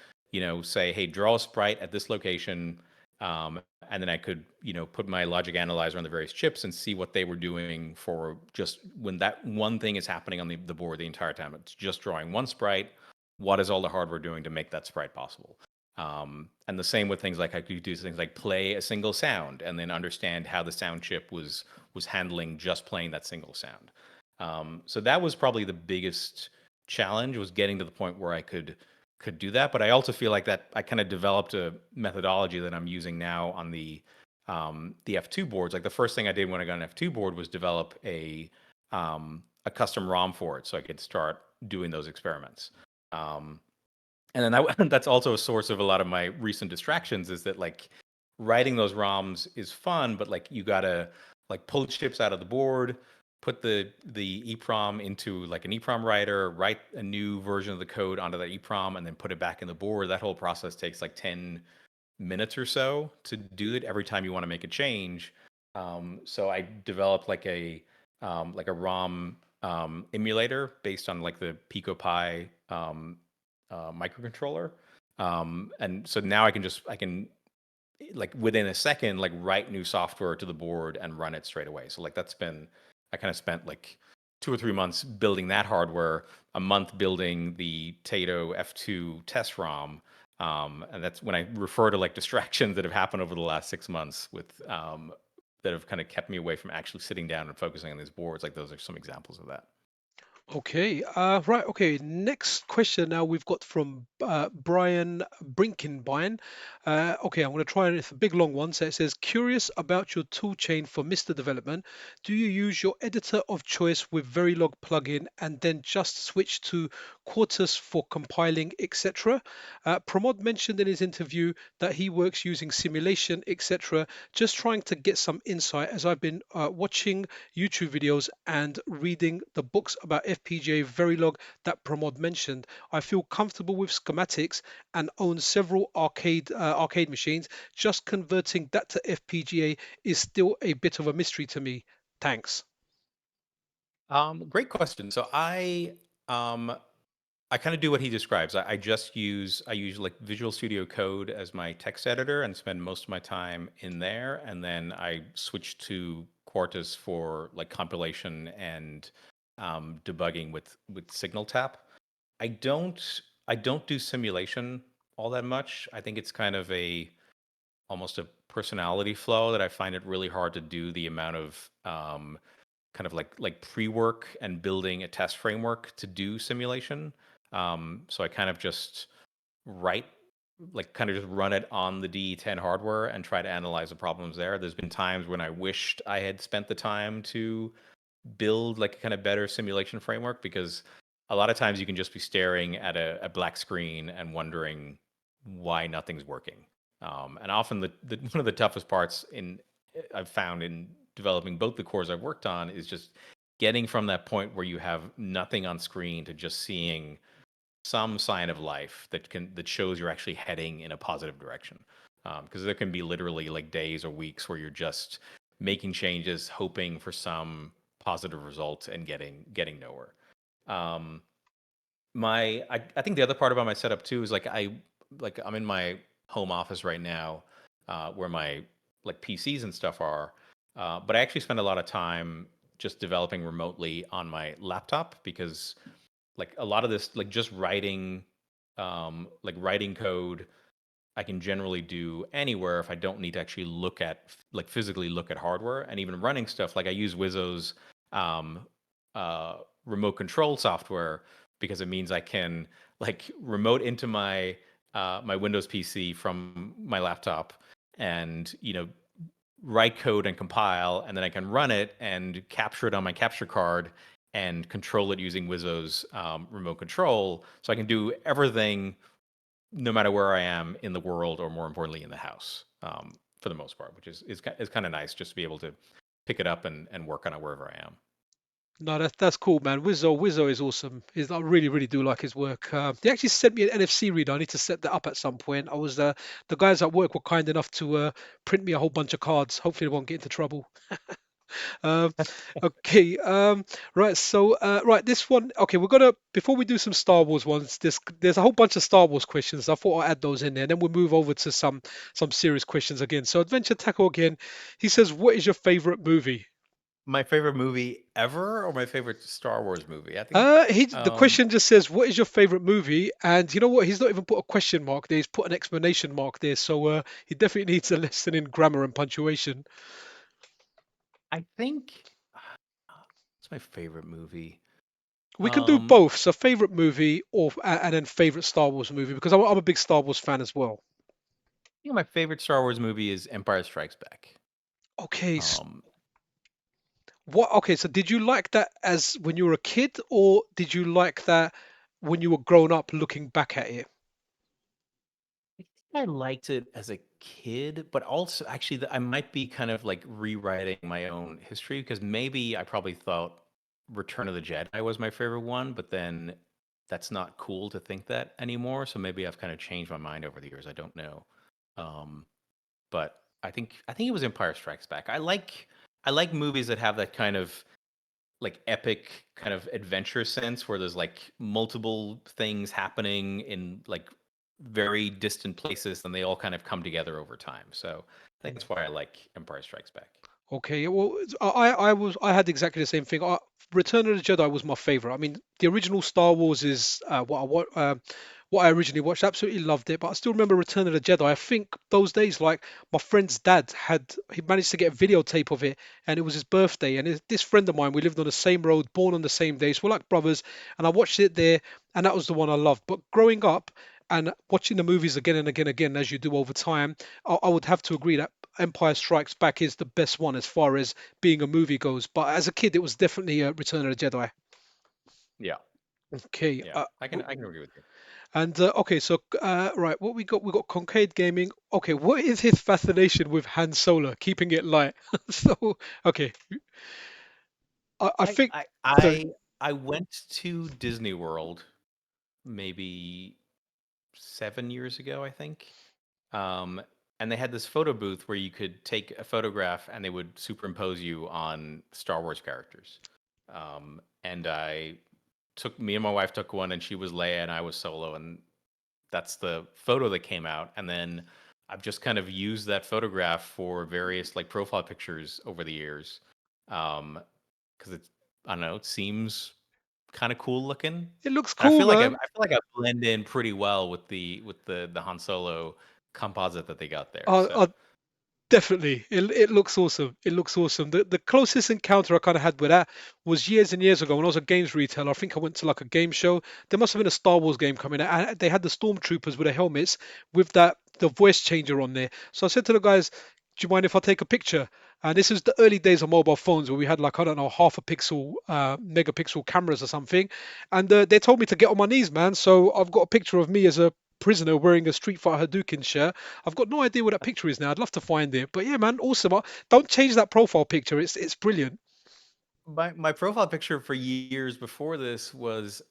say, hey, draw a sprite at this location. And then I could, put my logic analyzer on the various chips and see what they were doing for just when that one thing is happening on the board the entire time. It's just drawing one sprite. What is all the hardware doing to make that sprite possible? And the same with things like I could do things like play a single sound and then understand how the sound chip was handling just playing that single sound. So that was probably the biggest challenge, was getting to the point where I could do that. But I also feel like that I kind of developed a methodology that I'm using now on the F2 boards. Like the first thing I did when I got an F2 board was develop a custom ROM for it, so I could start doing those experiments. And then that's also a source of a lot of my recent distractions, is that like writing those ROMs is fun, but like you gotta like pull chips out of the board, put the EEPROM into like an EEPROM writer, write a new version of the code onto that EEPROM, and then put it back in the board. That whole process takes like 10 minutes or so to do it every time you want to make a change. So I developed like a ROM emulator based on like the PicoPi microcontroller. And so now I can like within a second like write new software to the board and run it straight away. So like I kind of spent like 2 or 3 months building that hardware, a month building the Tato F2 test ROM. And that's when I refer to like distractions that have happened over the last 6 months that have kind of kept me away from actually sitting down and focusing on these boards. Like those are some examples of that. Okay, right. Okay, next question now we've got from Brian Brinkenbein. Okay, I'm going to try it. It's a big long one. So it says, curious about your toolchain for MiSTer development. Do you use your editor of choice with Verilog plugin and then just switch to Quartus for compiling, etc.? Pramod mentioned in his interview that he works using simulation, etc. Just trying to get some insight as I've been watching YouTube videos and reading the books about FPGA Verilog that Pramod mentioned. I feel comfortable with schematics and own several arcade machines. Just converting that to FPGA is still a bit of a mystery to me. Thanks. Great question. So um, I kind of do what he describes. I use like Visual Studio Code as my text editor and spend most of my time in there, and then I switch to Quartus for like compilation and debugging with Signal Tap. I don't I don't do simulation all that much. I think it's kind of a almost a personality flaw that I find it really hard to do the amount of kind of like pre-work and building a test framework to do simulation. So I kind of just write, like kind of just run it on the DE10 hardware and try to analyze the problems there. There's been times when I wished I had spent the time to build like a kind of better simulation framework, because a lot of times you can just be staring at a black screen and wondering why nothing's working. And often one of the toughest parts I've found in developing both the cores I've worked on is just getting from that point where you have nothing on screen to just seeing some sign of life that shows you're actually heading in a positive direction. Because there can be literally like days or weeks where you're just making changes, hoping for some positive result and getting nowhere. Um, I think the other part about my setup too is I'm in my home office right now, where my like PCs and stuff are, but I actually spend a lot of time just developing remotely on my laptop, because like a lot of this like just writing code I can generally do anywhere if I don't need to actually like physically look at hardware. And even running stuff, like I use Wizzo's um, remote control software, because it means I can like remote into my Windows PC from my laptop, and write code and compile, and then I can run it and capture it on my capture card and control it using Wizzo's remote control. So I can do everything no matter where I am in the world, or more importantly, in the house, for the most part, which is kind of nice just to be able to pick it up and work on it wherever I am. No, that's cool, man. Wizzo is awesome. I really, really do like his work. They actually sent me an NFC reader. I need to set that up at some point. The guys at work were kind enough to print me a whole bunch of cards. Hopefully, they won't get into trouble. Um, okay, right. So, right, this one. Okay, we're gonna before we do some Star Wars ones. There's a whole bunch of Star Wars questions. I thought I'll add those in there, and then we'll move over to some serious questions again. So, Adventure Tackle again. He says, "What is your favorite movie?" My favorite movie ever, or my favorite Star Wars movie? I think. The question just says, "What is your favorite movie?" And you know what? He's not even put a question mark there. He's put an exclamation mark there. So he definitely needs a lesson in grammar and punctuation. I think what's my favorite movie? We can do Um, both. So favorite movie and then favorite Star Wars movie because I'm a big Star Wars fan as well. I think my favorite Star Wars movie is Empire Strikes Back. Okay, Um, what? Okay, so did you like that as when you were a kid, or did you like that when you were grown up looking back at it? I think I liked it as a kid, but also actually I might be kind of like rewriting my own history, because maybe I probably thought Return of the Jedi was my favorite one, but then that's not cool to think that anymore. So maybe I've kind of changed my mind over the years. I don't know. Um, but I think it was Empire Strikes Back. I like movies that have that kind of like epic kind of adventure sense, where there's like multiple things happening in like very distant places, and they all kind of come together over time. So I think that's why I like Empire Strikes Back. Okay, well, I had exactly the same thing. Return of the Jedi was my favorite. I mean, the original Star Wars is what I originally watched. Absolutely loved it, but I still remember Return of the Jedi. I think those days, like my friend's dad he managed to get a videotape of it, and it was his birthday. And this friend of mine, we lived on the same road, born on the same day, so we're like brothers. And I watched it there, and that was the one I loved. But growing up and watching the movies again and again, again, as you do over time, I would have to agree that Empire Strikes Back is the best one as far as being a movie goes. But as a kid, it was definitely Return of the Jedi. Yeah, Okay. yeah, I can agree with you. And okay, so right, what we got? We got Concade Gaming. Okay, what is his fascination with Han Solo? Keeping it light. So okay, I I think. I Sorry. I I went to Disney World maybe 7 years ago, I think. Um, and they had this photo booth where you could take a photograph and they would superimpose you on Star Wars characters. And me and my wife took one, and she was Leia and I was Solo, and that's the photo that came out. And then I've just kind of used that photograph for various like profile pictures over the years. Because it's, I don't know, it seems kind of cool looking. It looks And I cool, feel like I man. feel like I blend in pretty well with the Han Solo composite that they got there. I So Definitely, it looks awesome. It looks awesome. The closest encounter I kind of had with that was years and years ago when I was a games retailer. I think I went to like a game show. There must have been a Star Wars game coming out. And they had the stormtroopers with the helmets with that the voice changer on there. So I said to the guys, "Do you mind if I take a picture?" And this is the early days of mobile phones where we had like I don't know half a pixel, megapixel cameras or something. And they told me to get on my knees, man. So I've got a picture of me as a prisoner wearing a Street Fighter Hadouken shirt. I've got no idea what that picture is now. I'd love to find it. But yeah, man, awesome. Don't change that profile picture. It's brilliant. my profile picture for years before this was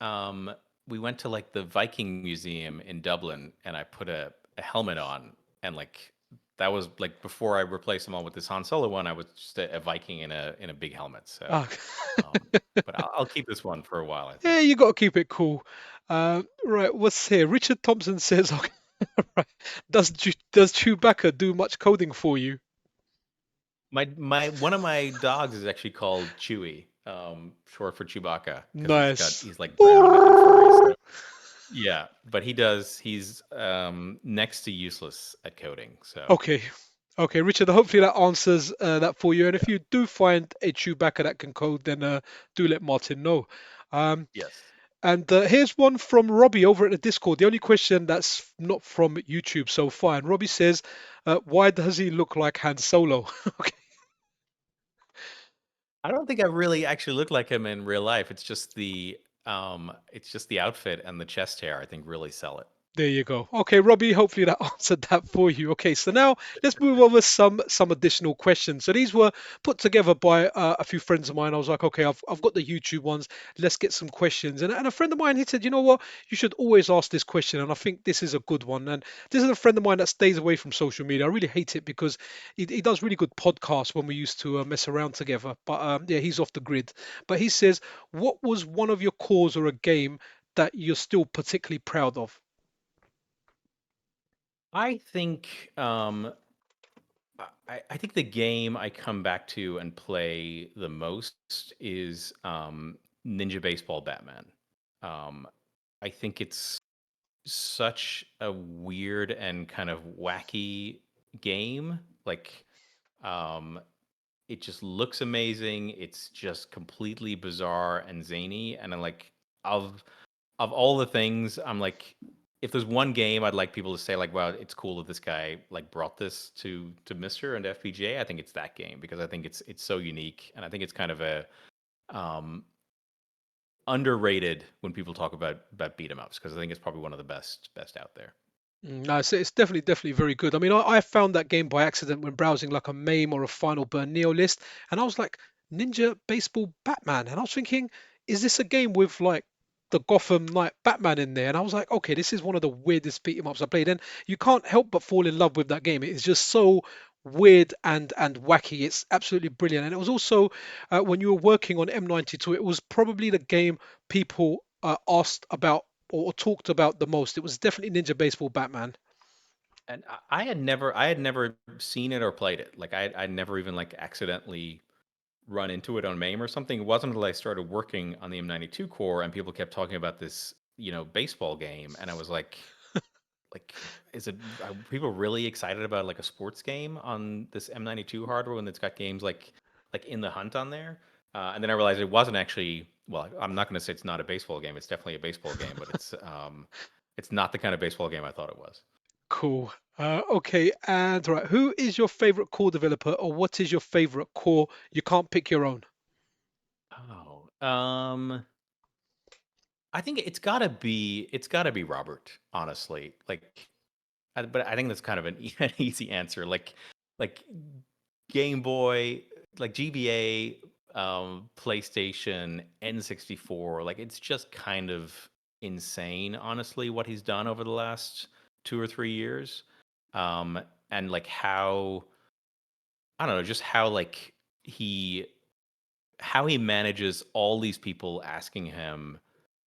we went to like the Viking Museum in Dublin, and I put a helmet on, and like that was like before I replaced them all with this Han Solo one. I was just a Viking in a big helmet. So Ah, um, but I'll keep this one for a while, I yeah, think. you got to keep it cool. Right, what's here? Richard Thompson says, okay, right, does Chewbacca do much coding for you? My one of my dogs is actually called Chewy, short for Chewbacca, because Nice. he's like brown and furry. So yeah, but he's next to useless at coding. So Okay. Okay, Richard, hopefully that answers that for you. And if you do find a Chewbacca that can code, then do let Martin know. Um, yes. And here's one from Robbie over at the Discord. The only question that's not from YouTube so far. And Robbie says, "Why does he look like Han Solo?" Okay, I don't think I really actually look like him in real life. It's just the outfit and the chest hair I think really sell it. there you go. Okay, Robbie, hopefully that answered that for you. Okay, so now let's move over some additional questions. So these were put together by a few friends of mine. I was like, okay, I've got the YouTube ones. Let's get some questions. And a friend of mine, he said, you know what? You should always ask this question. And I think this is a good one. And this is a friend of mine that stays away from social media. I really hate it because he does really good podcasts when we used to mess around together. But yeah, he's off the grid. But he says, what was one of your cores or a game that you're still particularly proud of? I think I think the game I come back to and play the most is Ninja Baseball Batman. Um, I think it's such a weird and kind of wacky game. Like, um, it just looks amazing. It's just completely bizarre and zany. And I'm like, of of all the things, I'm like, if there's one game I'd like people to say like, wow, it's cool that this guy like brought this to MiSTer and FPGA. I think it's that game because I think it's so unique, and I think it's kind of a um, underrated when people talk about beat 'em ups because I think it's probably one of the best out there. No, it's definitely very good. I mean, I found that game by accident when browsing like a MAME or a Final Burn Neo list, and I was like, Ninja Baseball Batman, and I was thinking, is this a game with like the Gotham Knight Batman in there? And I was like, okay, this is one of the weirdest beat 'em ups I played, and you can't help but fall in love with that game. It is just so weird and wacky. It's absolutely brilliant, and it was also when you were working on M92, it was probably the game people asked about or talked about the most. It was definitely Ninja Baseball Batman. And I had never seen it or played it. Like I'd never even like accidentally run into it on MAME or something. It wasn't until I started working on the M92 core and people kept talking about this, baseball game, and I was like, is it are people really excited about like a sports game on this M92 hardware when it's got games like In the Hunt on there? And then I realized it wasn't actually. Well, I'm not going to say it's not a baseball game. It's definitely a baseball game, but it's not the kind of baseball game I thought it was. Cool. Okay, and right, who is your favorite core developer, or what is your favorite core? You can't pick your own. Oh, I think it's gotta be Robert, honestly. Like, but I think that's kind of an, an easy answer. Like Game Boy, like GBA, PlayStation, N64. Like it's just kind of insane, honestly, what he's done over the last 2 or 3 years. Um, and like how I don't know, just he how he manages all these people asking him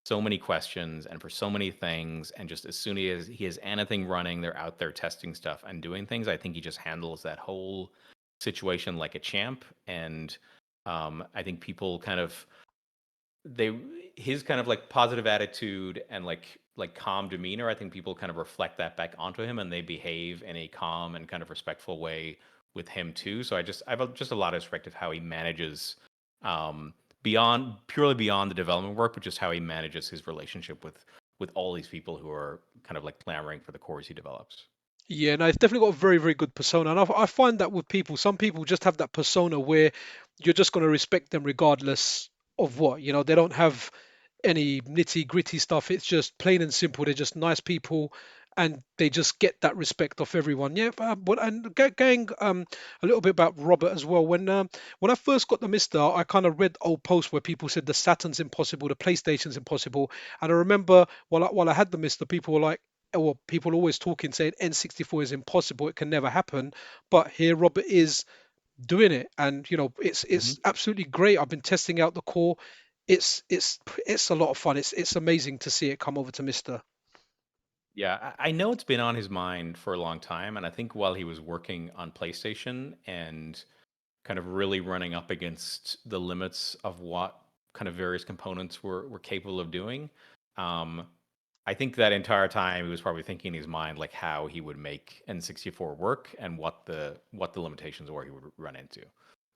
so many questions and for so many things, and just as soon as he has anything running, they're out there testing stuff and doing things. I think he just handles that whole situation like a champ. And I think people kind of they his kind of like positive attitude and like calm demeanor, I think people kind of reflect that back onto him and they behave in a calm and kind of respectful way with him too. So I have just a lot of respect of how he manages um beyond the development work, but just how he manages his relationship with all these people who are kind of like clamoring for the cores he develops. Yeah, no, it's definitely got a very good persona, and I find that with people, some people just have that persona where you're just going to respect them regardless of what, they don't have any nitty gritty stuff. It's just plain and simple. They're just nice people, and they just get that respect off everyone. Yeah, but and going a little bit about Robert as well. When I first got the Mister, I kind of read old posts where people said the Saturn's impossible, the PlayStation's impossible, and I remember while I had the Mister, people were like. Well, people always talking saying N64 is impossible, it can never happen. But here Robert is doing it, and it's absolutely great. I've been testing out the core. It's a lot of fun. It's amazing to see it come over to Mister. Yeah, I know it's been on his mind for a long time, and I think while he was working on PlayStation and kind of really running up against the limits of what kind of various components were capable of doing, um, I think that entire time he was probably thinking in his mind like how he would make N64 work and what the limitations were he would run into.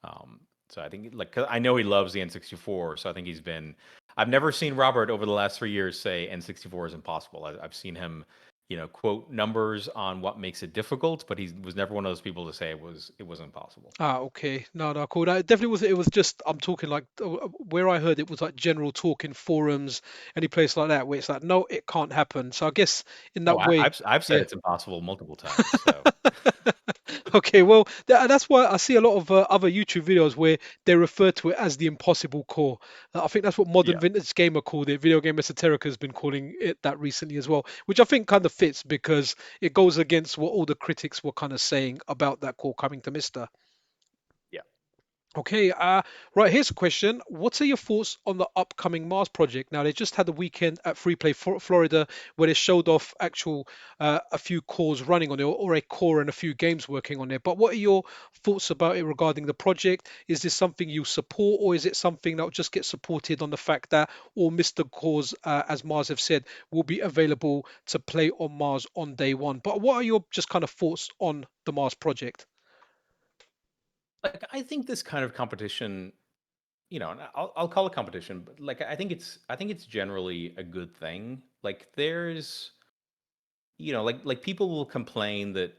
Um, so I think like 'cause I know he loves the N64, so I think he's been I've never seen Robert over the last 3 years say N64 is impossible. I've seen him, quote numbers on what makes it difficult, but he was never one of those people to say it was impossible. Ah, okay. No, no, cool. No, it definitely was. It was just I'm talking like where I heard it was like general talk in forums, any place like that where it's like, no, it can't happen. So I guess in Oh, that way, I've said yeah. it's impossible multiple times. So Okay, well, that's why I see a lot of other YouTube videos where they refer to it as the impossible core. I think that's what Modern yeah. Vintage Gamer called it. Video Game Esoterica has been calling it that recently as well, which I think kind of fits because it goes against what all the critics were kind of saying about that core coming to Mister. Yeah. Okay, right, here's a question. What are your thoughts on the upcoming Mars project? Now, they just had a weekend at Free Play Florida where they showed off actual a few cores running on it, or a core and a few games working on it. But what are your thoughts about it regarding the project? Is this something you support, or is it something that will just get supported on the fact that all Mr. cores, as Mars have said, will be available to play on Mars on day one? But what are your just kind of thoughts on the Mars project? Like I think this kind of competition, and I'll call it competition, but like I think it's generally a good thing. Like there's like people will complain that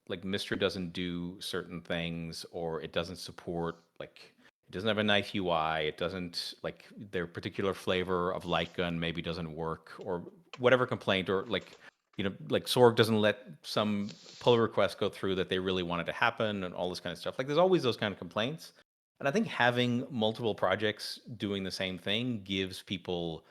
like MiSTer doesn't do certain things, or it doesn't support, like it doesn't have a nice UI, it doesn't, like their particular flavor of light gun maybe doesn't work, or whatever complaint, or like Sorg doesn't let some pull request go through that they really wanted to happen, and all this kind of stuff. Like there's always those kind of complaints. And I think having multiple projects doing the same thing gives people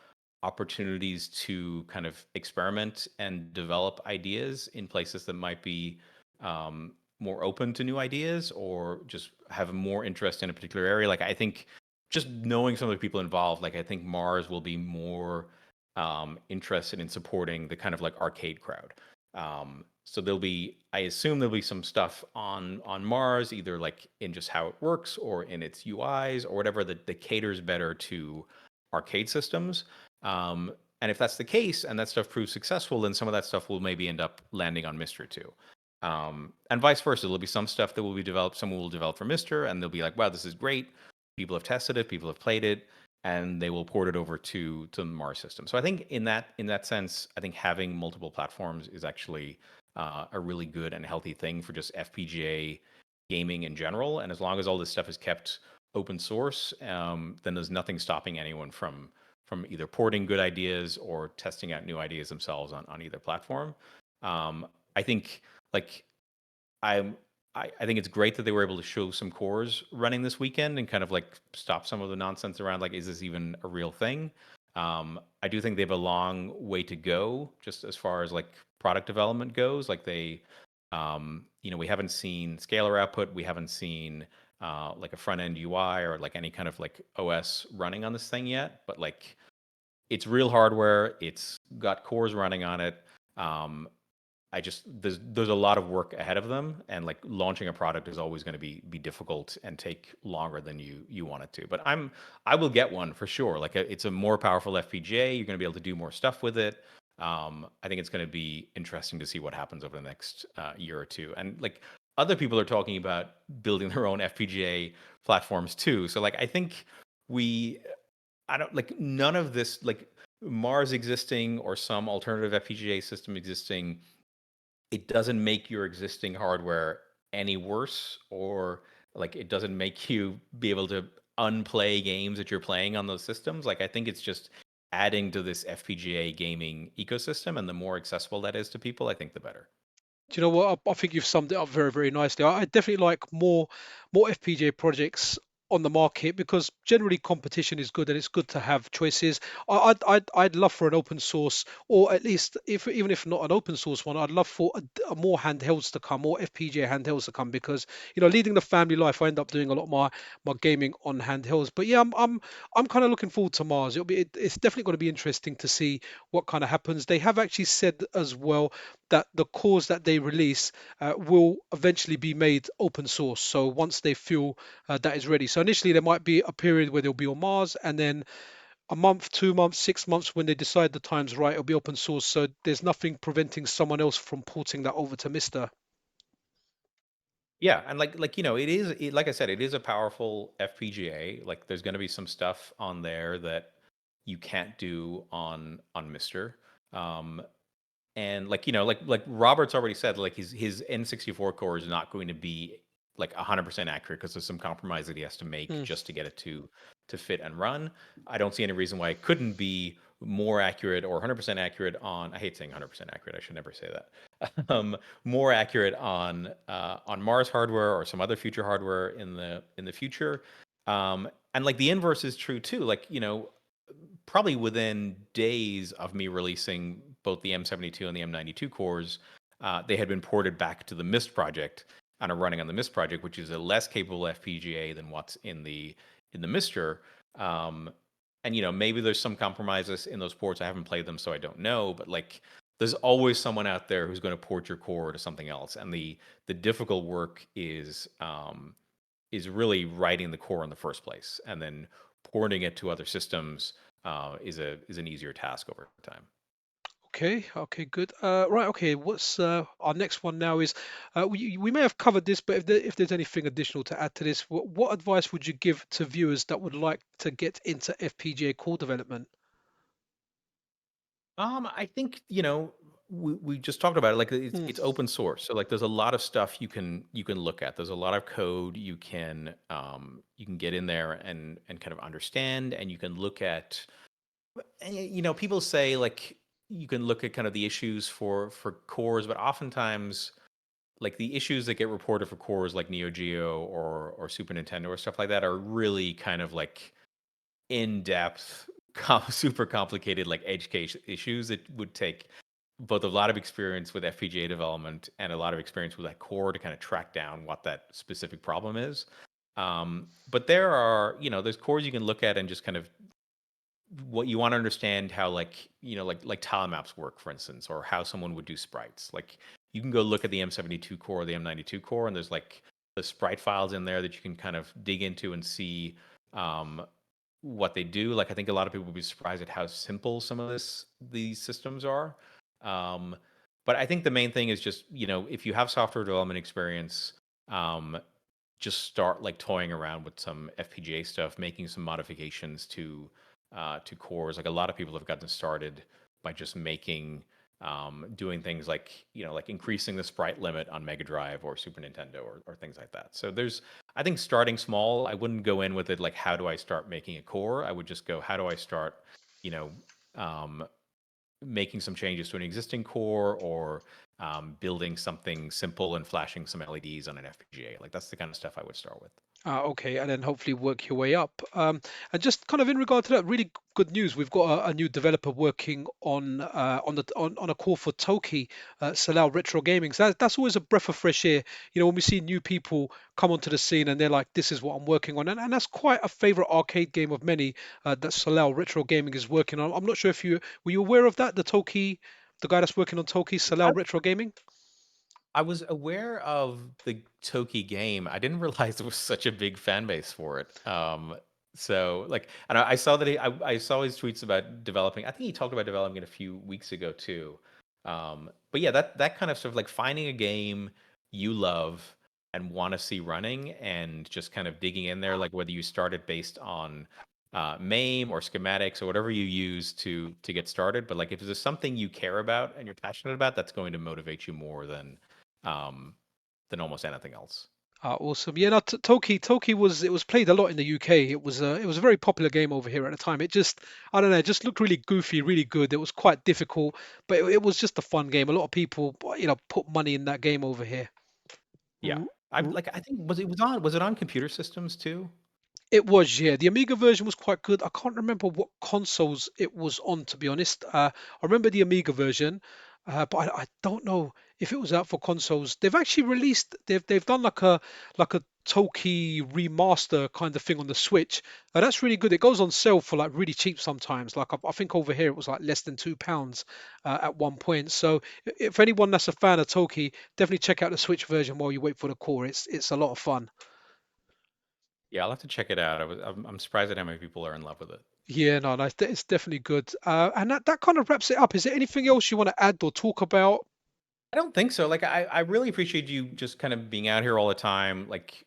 opportunities to kind of experiment and develop ideas in places that might be more open to new ideas, or just have more interest in a particular area. Like I think just knowing some of the people involved, like I think Mars will be more interested in supporting the kind of like arcade crowd. So I assume there'll be some stuff on Mars, either like in just how it works, or in its UIs, or whatever that caters better to arcade systems. And if that's the case, and that stuff proves successful, then some of that stuff will maybe end up landing on MiSTer too. And vice versa. There'll be some stuff that will be developed, some will develop for MiSTer, and they'll be like, wow, this is great. People have tested it, people have played it, and they will port it over to the Mars system. So I think in that sense, I think having multiple platforms is actually a really good and healthy thing for just FPGA gaming in general. And as long as all this stuff is kept open source, then there's nothing stopping anyone from either porting good ideas or testing out new ideas themselves on either platform. I think like I'm I think it's great that they were able to show some cores running this weekend and kind of like stop some of the nonsense around like, is this even a real thing? I do think they have a long way to go just as far as like product development goes. Like we haven't seen scalar output, we haven't seen like a front end UI or like any kind of like OS running on this thing yet. But like it's real hardware. It's got cores running on it. Um, there's a lot of work ahead of them, and like launching a product is always going to be difficult and take longer than you want it to. But I will get one for sure. Like it's a more powerful FPGA. You're going to be able to do more stuff with it. I think it's going to be interesting to see what happens over the next year or two. And like other people are talking about building their own FPGA platforms too. So like I think we I don't like none of this, like Mars existing or some alternative FPGA system existing, it doesn't make your existing hardware any worse, or like it doesn't make you be able to unplay games that you're playing on those systems. Like I think it's just adding to this FPGA gaming ecosystem, and the more accessible that is to people, I think the better. Do you know what? I think you've summed it up very, very nicely. I definitely like more FPGA projects on the market because generally competition is good and it's good to have choices. I'd love for an open source, or at least if even if not an open source one, I'd love for a more handhelds to come, more FPGA handhelds to come because leading the family life, I end up doing a lot of my gaming on handhelds. But yeah, I'm kind of looking forward to Mars. It's definitely going to be interesting to see what kind of happens. They have actually said as well that the cores that they release will eventually be made open source. So once they feel that is ready. So initially there might be a period where they'll be on Mars, and then a month, 2 months, 6 months when they decide the time's right, it'll be open source. So there's nothing preventing someone else from porting that over to Mister. Yeah, and like I said, it is a powerful FPGA. Like there's going to be some stuff on there that you can't do on MiSTer. Um, and like Robert's already said, like his N64 core is not going to be like 100% accurate because there's some compromise that he has to make Mm. just to get it to fit and run. I don't see any reason why it couldn't be more accurate or 100% accurate on. I hate saying 100% accurate. I should never say that. More accurate on Mars hardware or some other future hardware in the future. And like the inverse is true too. Like probably within days of me releasing both the M72 and the M92 cores, they had been ported back to the MIST project and are running on the MIST project, which is a less capable FPGA than what's in the MiSTer. Um, and maybe there's some compromises in those ports. I haven't played them, so I don't know. But like, there's always someone out there who's going to port your core to something else, and the difficult work is really writing the core in the first place, and then porting it to other systems is an easier task over time. Okay, okay, good. Right, okay. What's our next one now is we may have covered this, but if there's anything additional to add to this, what advice would you give to viewers that would like to get into FPGA core development? I think we just talked about it. Like Hmm. it's open source, so like there's a lot of stuff you can look at. There's a lot of code you can get in there and kind of understand, and you can look at. People say like you can look at kind of the issues for cores, but oftentimes like the issues that get reported for cores like Neo Geo or Super Nintendo or stuff like that are really kind of like in-depth, super complicated like edge case issues that would take both a lot of experience with FPGA development and a lot of experience with that core to kind of track down what that specific problem is. But there are, there's cores you can look at and just kind of what you want to understand how like tile maps work, for instance, or how someone would do sprites. Like you can go look at the M72 core or the M92 core, and there's like the sprite files in there that you can kind of dig into and see um, what they do. Like I think a lot of people will be surprised at how simple some of these systems are. Um, but I think the main thing is just if you have software development experience, um, just start like toying around with some FPGA stuff, making some modifications to cores. Like a lot of people have gotten started by just making doing things like like increasing the sprite limit on Mega Drive or Super Nintendo or things like that. So there's I think starting small. I wouldn't go in with it like how do I start making a core. I would just go how do I start you know um, making some changes to an existing core or building something simple and flashing some LEDs on an FPGA. Like that's the kind of stuff I would start with. Okay, and then hopefully work your way up. And just kind of in regard to that, really good news. We've got a new developer working on a call for Toki, Salao Retro Gaming. So that's always a breath of fresh air. When we see new people come onto the scene and they're like, "This is what I'm working on," and that's quite a favorite arcade game of many that Salao Retro Gaming is working on. I'm not sure if you were you aware of that, the Toki, the guy that's working on Toki, Salao Retro Gaming. I was aware of the Toki game. I didn't realize there was such a big fan base for it. So like, and I saw that I saw his tweets about developing. I think he talked about developing it a few weeks ago too. But yeah, that kind of stuff, like finding a game you love and want to see running, and just kind of digging in there, like whether you started based on MAME or schematics or whatever you use to get started. But like, if there's something you care about and you're passionate about, that's going to motivate you more um, than almost anything else. Awesome. Yeah, no, Toki was it was played a lot in the UK. It was a very popular game over here at the time. It just I don't know, it just looked really goofy, really good. It was quite difficult, but it was just a fun game. A lot of people, put money in that game over here. Yeah, R- I think was it on computer systems too? It was, yeah. The Amiga version was quite good. I can't remember what consoles it was on, to be honest. I remember the Amiga version, but I don't know if it was out for consoles. They've actually released. They've done like a Toki remaster kind of thing on the Switch. That's really good. It goes on sale for like really cheap sometimes. Like I think over here it was like less than £2 at one point. So if anyone that's a fan of Toki, definitely check out the Switch version while you wait for the core. It's a lot of fun. Yeah, I'll have to check it out. I'm surprised at how many people are in love with it. Yeah, no, no, it's definitely good. And that kind of wraps it up. Is there anything else you want to add or talk about? I don't think so. Like I really appreciate you just kind of being out here all the time, like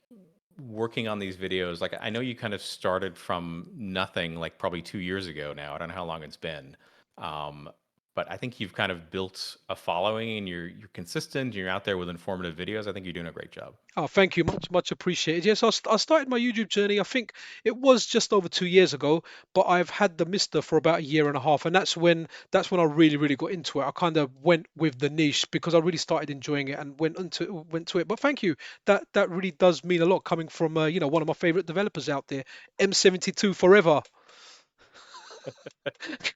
working on these videos, like I know you kind of started from nothing, like probably 2 years ago now. I don't know how long it's been. Um, but I think you've kind of built a following and you're consistent, you're out there with informative videos. I think you're doing a great job. Oh, thank you, much appreciated. Yes, I started my YouTube journey. I think it was just over 2 years ago, but I've had the MiSTer for about a year and a half, and that's when I really got into it. I kind of went with the niche because I really started enjoying it and went to it. But thank you. That really does mean a lot coming from one of my favorite developers out there, M72 forever.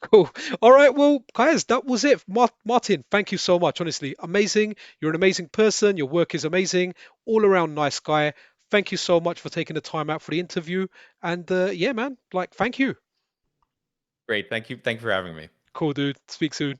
Cool. All right. Well, guys, that was it. Martin, thank you so much. Honestly, amazing. You're an amazing person. Your work is amazing. All around nice guy. Thank you so much for taking the time out for the interview. And yeah, man, like, thank you. Great. Thank you. Thank you for having me. Cool, dude. Speak soon.